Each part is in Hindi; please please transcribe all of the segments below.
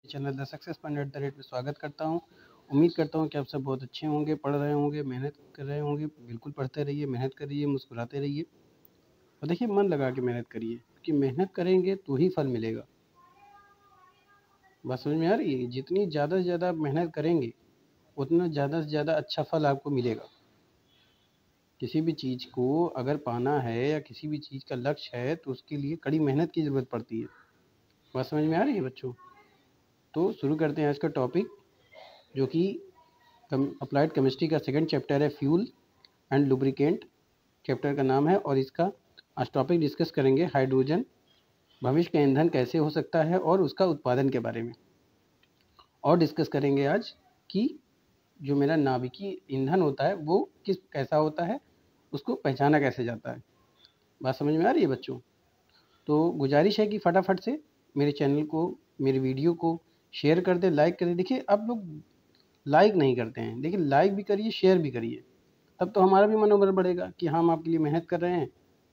चैनल द सक्सेस पॉइंट @ में स्वागत करता हूं। उम्मीद करता हूं कि आप सब बहुत अच्छे होंगे, पढ़ रहे होंगे, मेहनत कर रहे होंगे। बिल्कुल पढ़ते रहिए, मेहनत करिए, मुस्कुराते रहिए और देखिए मन लगा के मेहनत करिए, क्योंकि मेहनत करेंगे तो ही फल मिलेगा। बात समझ में आ रही है? जितनी ज़्यादा से ज़्यादा आप मेहनत करेंगे उतना ज़्यादा से ज़्यादा अच्छा फल आपको मिलेगा। किसी भी चीज़ को अगर पाना है या किसी भी चीज़ का लक्ष्य है तो उसके लिए कड़ी मेहनत की ज़रूरत पड़ती है। बात समझ में आ रही है बच्चों? तो शुरू करते हैं आज का टॉपिक, जो कि अप्लाइड केमिस्ट्री का सेकंड चैप्टर है, फ्यूल एंड लुब्रिकेंट चैप्टर का नाम है। और इसका आज टॉपिक डिस्कस करेंगे हाइड्रोजन भविष्य का ईंधन कैसे हो सकता है और उसका उत्पादन के बारे में। और डिस्कस करेंगे आज कि जो मेरा नाभिकीय ईंधन होता है वो कैसा होता है, उसको पहचाना कैसे जाता है। बात समझ में आ रही है बच्चों? तो गुजारिश है कि फटाफट से मेरे चैनल को, मेरे वीडियो को शेयर कर दें, लाइक कर दें। देखिए आप लोग लाइक नहीं करते हैं, लेकिन लाइक भी करिए, शेयर भी करिए, तब तो हमारा भी मनोबल बढ़ेगा कि हम आपके लिए मेहनत कर रहे हैं।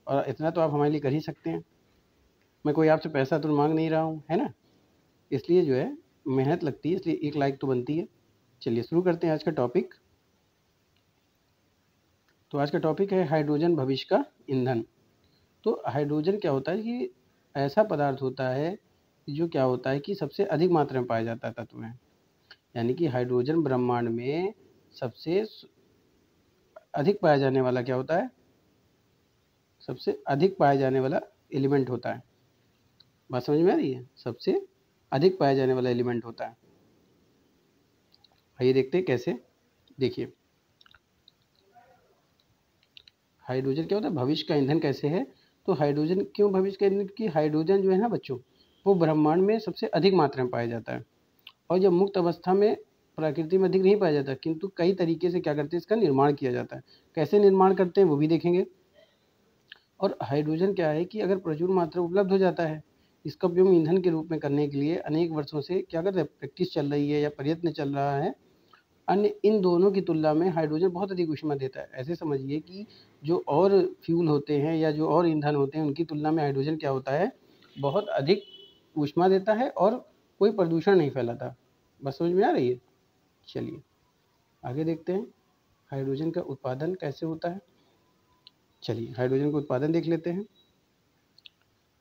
और इतना तो आप हमारे लिए कर ही सकते हैं। मैं कोई आपसे पैसा तो मांग नहीं रहा हूँ, है ना? इसलिए जो है मेहनत लगती है, इसलिए एक लाइक तो बनती है। चलिए शुरू करते हैं आज का टॉपिक। तो आज का टॉपिक है हाइड्रोजन भविष्य का ईंधन। तो हाइड्रोजन क्या होता है कि ऐसा पदार्थ होता है जो क्या होता है कि सबसे अधिक मात्रा में पाया जाता है तत्व है। यानी कि हाइड्रोजन ब्रह्मांड में सबसे अधिक पाया जाने वाला क्या होता है? सबसे अधिक पाया जाने वाला एलिमेंट होता है। बात समझ में आ रही है? सबसे अधिक पाया जाने वाला एलिमेंट होता है। आइए देखते हैं कैसे। देखिए हाइड्रोजन क्या होता है, भविष्य का ईंधन कैसे है। तो हाइड्रोजन क्यों भविष्य का ईंधन? की हाइड्रोजन जो है ना बच्चों, वो ब्रह्मांड में सबसे अधिक मात्रा में पाया जाता है। और जब मुक्त अवस्था में प्रकृति में अधिक नहीं पाया जाता, किंतु कई तरीके से क्या करते हैं, इसका निर्माण किया जाता है। कैसे निर्माण करते हैं वो भी देखेंगे। और हाइड्रोजन क्या है कि अगर प्रचुर मात्रा उपलब्ध हो जाता है, इसका उपयोग ईंधन के रूप में करने के लिए अनेक वर्षों से क्या करते हैं, प्रैक्टिस चल रही है या प्रयत्न चल रहा है। अन्य इन दोनों की तुलना में हाइड्रोजन बहुत अधिक ऊष्मा देता है। ऐसे समझिए कि जो और फ्यूल होते हैं या जो और ईंधन होते हैं उनकी तुलना में हाइड्रोजन क्या होता है, बहुत अधिक ऊष्मा देता है और कोई प्रदूषण नहीं फैलाता। बस समझ में आ रही है? चलिए आगे देखते हैं हाइड्रोजन का उत्पादन कैसे होता है। चलिए हाइड्रोजन का उत्पादन देख लेते हैं।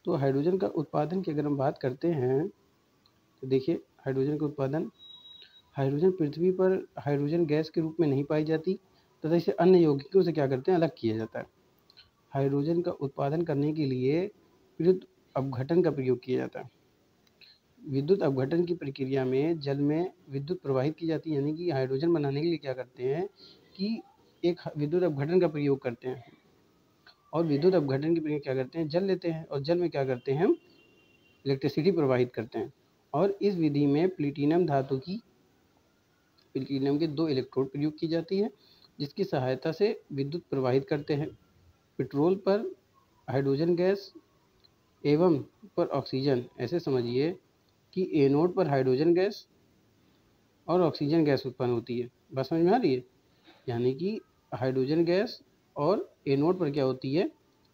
तो हाइड्रोजन का उत्पादन की अगर हम बात करते हैं तो देखिए हाइड्रोजन का उत्पादन, हाइड्रोजन पृथ्वी पर हाइड्रोजन गैस के रूप में नहीं पाई जाती तथा इसे अन्य यौगिकों से क्या करते हैं, अलग किया जाता है। हाइड्रोजन का उत्पादन करने के लिए विद्युत अपघटन का प्रयोग किया जाता है। विद्युत अपघटन की प्रक्रिया में जल में विद्युत प्रवाहित की जाती है। यानी कि हाइड्रोजन बनाने के लिए क्या करते हैं कि एक विद्युत अपघटन का प्रयोग करते हैं। और विद्युत अपघटन की प्रक्रिया क्या करते हैं, जल लेते हैं और जल में क्या करते हैं, इलेक्ट्रिसिटी प्रवाहित करते हैं। और इस विधि में प्लेटिनम धातु की, प्लेटिनम के 2 इलेक्ट्रोड प्रयोग की जाती है, जिसकी सहायता से विद्युत प्रवाहित करते हैं। पेट्रोल पर हाइड्रोजन गैस एवं पर ऑक्सीजन, ऐसे समझिए कि एनोड पर हाइड्रोजन गैस और ऑक्सीजन गैस उत्पन्न होती है। बात समझ में आ रही है? यानी कि हाइड्रोजन गैस और एनोड पर क्या होती है,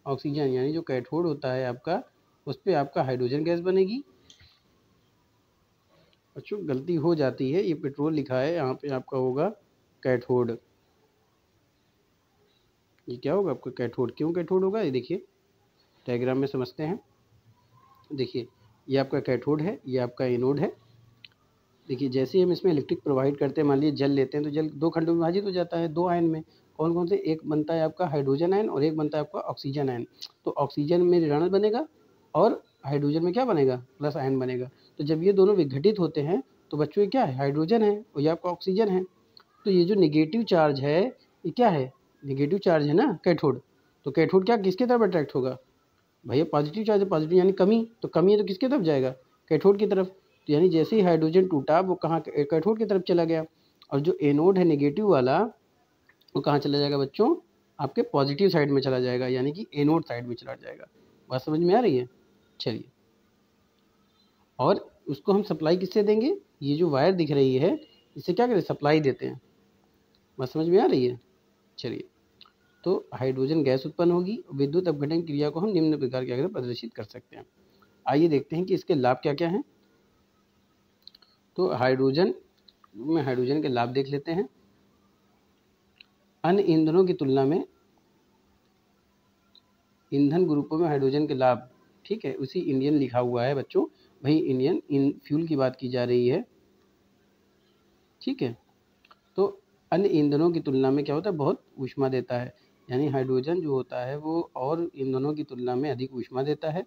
ऑक्सीजन। यानी जो कैथोड होता है आपका, उस पर आपका हाइड्रोजन गैस बनेगी। बच्चों गलती हो जाती है, ये पेट्रोल लिखा है, यहाँ पे आपका होगा कैथोड। ये क्या होगा आपका कैथोड। क्यों कैथोड होगा ये देखिए डायग्राम में समझते हैं। देखिए ये आपका कैथोड है, ये आपका एनोड है। देखिए जैसे ही हम इसमें इलेक्ट्रिक प्रोवाइड करते हैं, मान लीजिए जल लेते हैं तो जल 2 खंडों में विभाजित हो जाता है, 2 आयन में। कौन कौन से? एक बनता है आपका हाइड्रोजन आयन और एक बनता है आपका ऑक्सीजन आयन। तो ऑक्सीजन में ऋण बनेगा और हाइड्रोजन में क्या बनेगा, प्लस आयन बनेगा। तो जब ये दोनों विघटित होते हैं तो बच्चों ये क्या है, हाइड्रोजन है और ये आपका ऑक्सीजन है। तो ये जो नेगेटिव चार्ज है ये क्या है, नेगेटिव चार्ज है ना, कैथोड। तो कैथोड क्या किसके तरफ अट्रैक्ट होगा, भैया पॉजिटिव चार्ज है, पॉजिटिव यानी कमी, तो कमी है तो किसके तरफ जाएगा, कैथोड की तरफ। तो यानी जैसे ही हाइड्रोजन टूटा वो कहाँ, कैथोड की तरफ चला गया। और जो एनोड है नेगेटिव वाला, वो कहाँ चला जाएगा बच्चों, आपके पॉजिटिव साइड में चला जाएगा, यानी कि एनोड साइड में चला जाएगा। बात समझ में आ रही है? चलिए, और उसको हम सप्लाई किससे देंगे, ये जो वायर दिख रही है इससे क्या करें, सप्लाई देते हैं। बात समझ में आ रही है? चलिए, तो हाइड्रोजन गैस उत्पन्न होगी। विद्युत अपघटन क्रिया को हम निम्न प्रकार के प्रदर्शित कर सकते हैं। आइए देखते हैं कि इसके लाभ क्या क्या हैं। तो हाइड्रोजन में हाइड्रोजन के लाभ देख लेते हैं। अन्य ईंधनों की तुलना में ईंधन ग्रुपों में हाइड्रोजन के लाभ, ठीक है, उसी इंडियन लिखा हुआ है बच्चों, भाई इंडियन इन फ्यूल की बात की जा रही है, ठीक है। तो अन्य ईंधनों की तुलना में क्या होता है, बहुत ऊष्मा देता है, यानी हाइड्रोजन जो होता है वो और ईंधनों की तुलना में अधिक ऊष्मा देता है,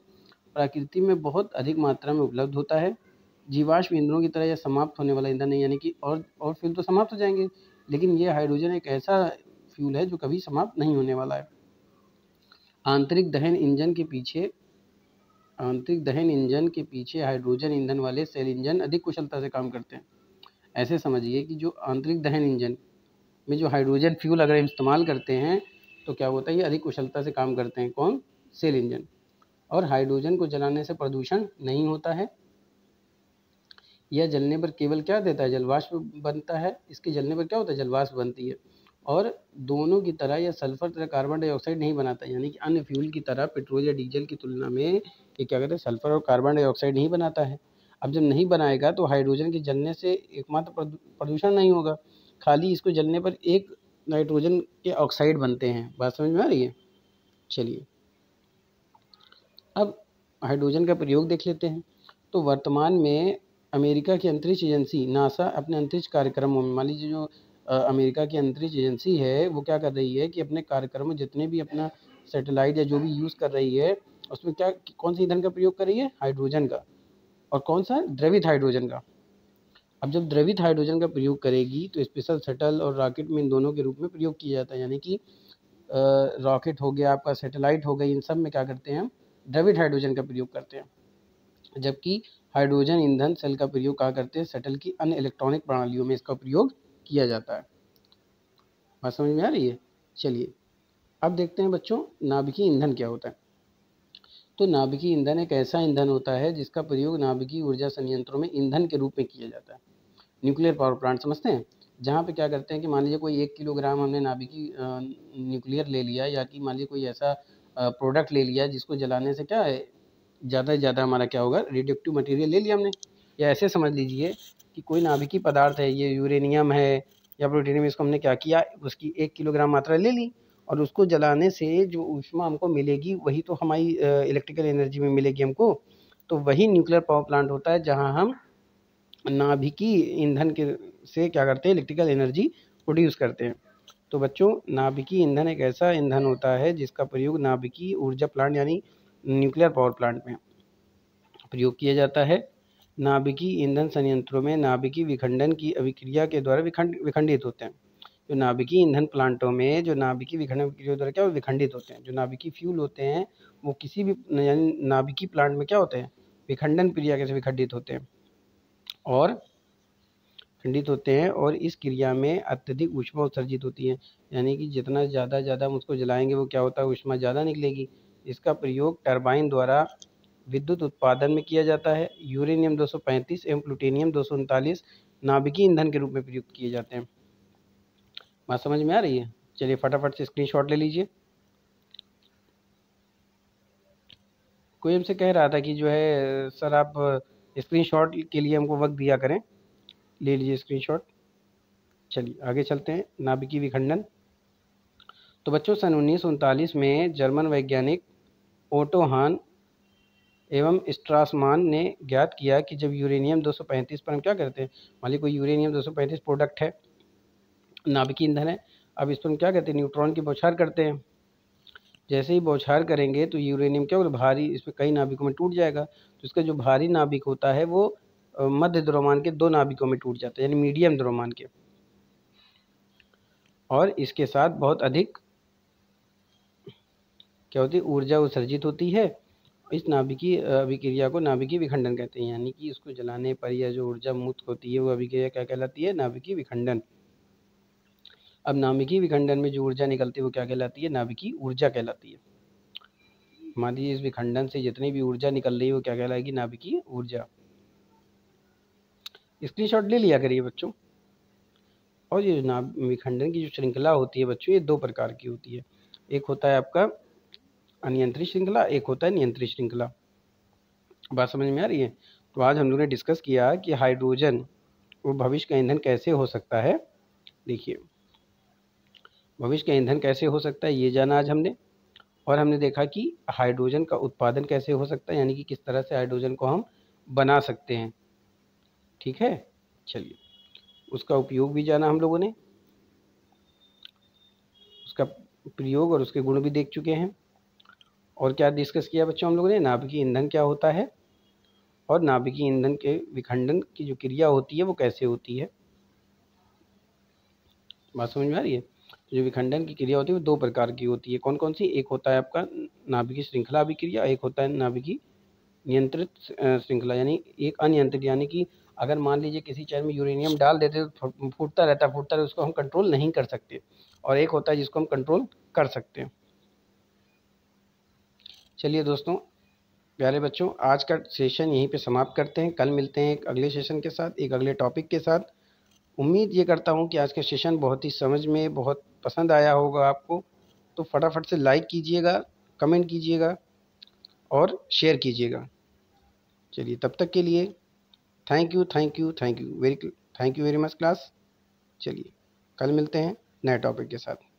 प्रकृति में बहुत अधिक मात्रा में उपलब्ध होता है, जीवाश्म ईंधनों की तरह यह समाप्त होने वाला ईंधन नहीं, यानी कि और फ्यूल तो समाप्त हो जाएंगे, लेकिन ये हाइड्रोजन एक ऐसा फ्यूल है जो कभी समाप्त नहीं होने वाला है। आंतरिक दहन इंजन के पीछे हाइड्रोजन ईंधन वाले सेल इंजन अधिक कुशलता से काम करते हैं। ऐसे समझिए कि जो आंतरिक दहन इंजन में जो हाइड्रोजन फ्यूल अगर हम इस्तेमाल करते हैं तो क्या होता है, ये अधिक कुशलता से काम करते हैं। कौन? Cell engine. और हाइड्रोजन को जलाने से प्रदूषण नहीं होता है, यह जलने पर केवल क्या देता है, जलवाष्प बनता है। इसके जलने पर क्या होता है, जलवाष्प बनती है। और दोनों की तरह यह सल्फर तथा कार्बन डाइऑक्साइड नहीं बनाता, यानी कि अन्य फ्यूल की तरह पेट्रोल या डीजल की तुलना में ये क्या कहते हैं, सल्फर और कार्बन डाइऑक्साइड नहीं बनाता है। अब जब नहीं बनाएगा तो हाइड्रोजन के जलने से एकमात्र प्रदूषण नहीं होगा, खाली इसको जलने पर एक नाइट्रोजन के ऑक्साइड बनते हैं। बात समझ में आ रही है? चलिए अब हाइड्रोजन का प्रयोग देख लेते हैं। तो वर्तमान में अमेरिका की अंतरिक्ष एजेंसी नासा अपने अंतरिक्ष कार्यक्रमों में, मान लीजिए जो अमेरिका की अंतरिक्ष एजेंसी है वो क्या कर रही है कि अपने कार्यक्रमों जितने भी अपना सैटेलाइट या जो भी यूज़ कर रही है उसमें क्या कौन सी ईंधन का प्रयोग कर रही है, हाइड्रोजन का। और कौन सा? द्रवित हाइड्रोजन का। अब जब द्रवित हाइड्रोजन का प्रयोग करेगी तो स्पेशल शटल और रॉकेट में इन दोनों के रूप में प्रयोग किया जाता है, यानी कि रॉकेट हो गया आपका, सैटेलाइट हो गई, इन सब में क्या करते हैं हम, द्रवित हाइड्रोजन का प्रयोग करते हैं। जबकि हाइड्रोजन ईंधन सेल का प्रयोग कहाँ करते हैं, शटल की अन्य इलेक्ट्रॉनिक प्रणालियों में इसका प्रयोग किया जाता है। बात समझ में आ रही है? चलिए अब देखते हैं बच्चों नाभिकीय ईंधन क्या होता है। तो नाभिकीय ईंधन एक ऐसा ईंधन होता है जिसका प्रयोग नाभिकीय ऊर्जा संयंत्रों में ईंधन के रूप में किया जाता है। न्यूक्लियर पावर प्लांट समझते हैं, जहाँ पे क्या करते हैं कि मान लीजिए कोई 1 किलोग्राम हमने नाभिकीय न्यूक्लियर ले लिया, या कि मान लीजिए कोई ऐसा प्रोडक्ट ले लिया जिसको जलाने से क्या है, ज़्यादा से ज़्यादा हमारा क्या होगा, रेडियोएक्टिव मटेरियल ले लिया हमने। या ऐसे समझ लीजिए कि कोई नाभिकीय पदार्थ है, ये यूरेनियम है या प्लूटोनियम, इसको हमने क्या किया, उसकी 1 किलोग्राम मात्रा ले ली और उसको जलाने से जो ऊष्मा हमको मिलेगी वही तो हमारी इलेक्ट्रिकल एनर्जी में मिलेगी हमको। तो वही न्यूक्लियर पावर प्लांट होता है जहाँ हम नाभिकीय ईंधन के से क्या करते हैं, इलेक्ट्रिकल एनर्जी प्रोड्यूस करते हैं। तो बच्चों नाभिकीय ईंधन एक ऐसा ईंधन होता है जिसका प्रयोग नाभिकीय ऊर्जा प्लांट यानी न्यूक्लियर पावर प्लांट में प्रयोग किया जाता है। नाभिकीय ईंधन संयंत्रों में नाभिकीय विखंडन की अभिक्रिया के द्वारा विखंडित होते हैं। जो नाभिकीय ईंधन प्लांटों में जो नाभिकीय विखंडन क्रिया द्वारा क्या विखंडित होते हैं, जो नाभिकीय फ्यूल होते हैं वो किसी भी यानी नाभिकीय प्लांट में क्या होते हैं, विखंडन क्रिया से विखंडित होते हैं और खंडित होते हैं, और इस क्रिया में अत्यधिक ऊष्मा उत्सर्जित होती है, यानी कि जितना ज़्यादा हम उसको जलाएंगे वो क्या होता है, ऊष्मा ज़्यादा निकलेगी। इसका प्रयोग टरबाइन द्वारा विद्युत उत्पादन में किया जाता है। यूरेनियम 235 एवं प्लूटोनियम 239 नाभिकीय ईंधन के रूप में प्रयुक्त किए जाते हैं। बात समझ में आ रही है? चलिए फटाफट से स्क्रीनशॉट ले लीजिए। कोई हमसे कह रहा था कि जो है सर आप स्क्रीनशॉट के लिए हमको वक्त दिया करें, ले लीजिए स्क्रीनशॉट। चलिए आगे चलते हैं। नाभिकीय विखंडन। तो बच्चों सन 1939 में जर्मन वैज्ञानिक ओटो हान एवं स्ट्रासमान ने ज्ञात किया कि जब यूरेनियम 235 पर हम क्या करते हैं, मान लीजिए कोई यूरेनियम 235 प्रोडक्ट है, नाभिकीय ईंधन है, अब इस पर हम क्या करते हैं, न्यूट्रॉन की बौछार करते हैं। जैसे ही बौछार करेंगे तो यूरेनियम क्या होगा, भारी, इसमें कई नाभिकों में टूट जाएगा। तो इसका जो भारी नाभिक होता है वो मध्य द्रव्यमान के 2 नाभिकों में टूट जाता है, यानी मीडियम द्रव्यमान के, और इसके साथ बहुत अधिक क्या होती है, ऊर्जा उत्सर्जित होती है। इस नाभिकीय अभिक्रिया को नाभिकीय विखंडन कहते हैं, यानी कि इसको जलाने पर यह जो ऊर्जा मुक्त होती है वो अभिक्रिया क्या कहलाती है, नाभिकीय विखंडन। अब नाभिकीय विखंडन में जो ऊर्जा निकलती है वो क्या कहलाती है, नाभिकीय ऊर्जा कहलाती है। मान लीजिए इस विखंडन से जितनी भी ऊर्जा निकल रही है वो क्या कहलाएगी, नाभिकीय ऊर्जा। स्क्रीनशॉट ले लिया करिए बच्चों। और ये विखंडन की जो श्रृंखला होती है बच्चों, ये 2 प्रकार की होती है। एक होता है आपका अनियंत्रित श्रृंखला, एक होता है नियंत्रित श्रृंखला। बात समझ में आ रही है? तो आज हम लोगों ने डिस्कस किया कि हाइड्रोजन वो भविष्य का ईंधन कैसे हो सकता है। देखिए, भविष्य का ईंधन कैसे हो सकता है ये जाना आज हमने, और हमने देखा कि हाइड्रोजन का उत्पादन कैसे हो सकता है, यानी कि किस तरह से हाइड्रोजन को हम बना सकते हैं। ठीक है, चलिए, उसका उपयोग भी जाना हम लोगों ने, उसका प्रयोग और उसके गुण भी देख चुके हैं। और क्या डिस्कस किया बच्चों हम लोगों ने, नाभिकीय ईंधन क्या होता है और नाभिकीय ईंधन के विखंडन की जो क्रिया होती है वो कैसे होती है। बात समझ में आ रही है। जो विखंडन की क्रिया होती है वो दो प्रकार की होती है। कौन कौन सी, एक होता है आपका नाभिकीय श्रृंखला अभिक्रिया, एक होता है नाभिकीय नियंत्रित श्रृंखला, यानी एक अनियंत्रित, यानी कि अगर मान लीजिए किसी चैन में यूरेनियम डाल देते तो फूटता रहता है, उसको हम कंट्रोल नहीं कर सकते। और एक होता है जिसको हम कंट्रोल कर सकते हैं। चलिए दोस्तों, प्यारे बच्चों, आज का सेशन यहीं पे समाप्त करते हैं। कल मिलते हैं एक अगले सेशन के साथ, एक अगले टॉपिक के साथ। उम्मीद ये करता हूँ कि आज का सेशन बहुत ही समझ में बहुत पसंद आया होगा आपको। तो फटाफट से लाइक कीजिएगा, कमेंट कीजिएगा और शेयर कीजिएगा। चलिए, तब तक के लिए thank you, thank you, thank you very much class. चलिए, कल मिलते हैं नए टॉपिक के साथ।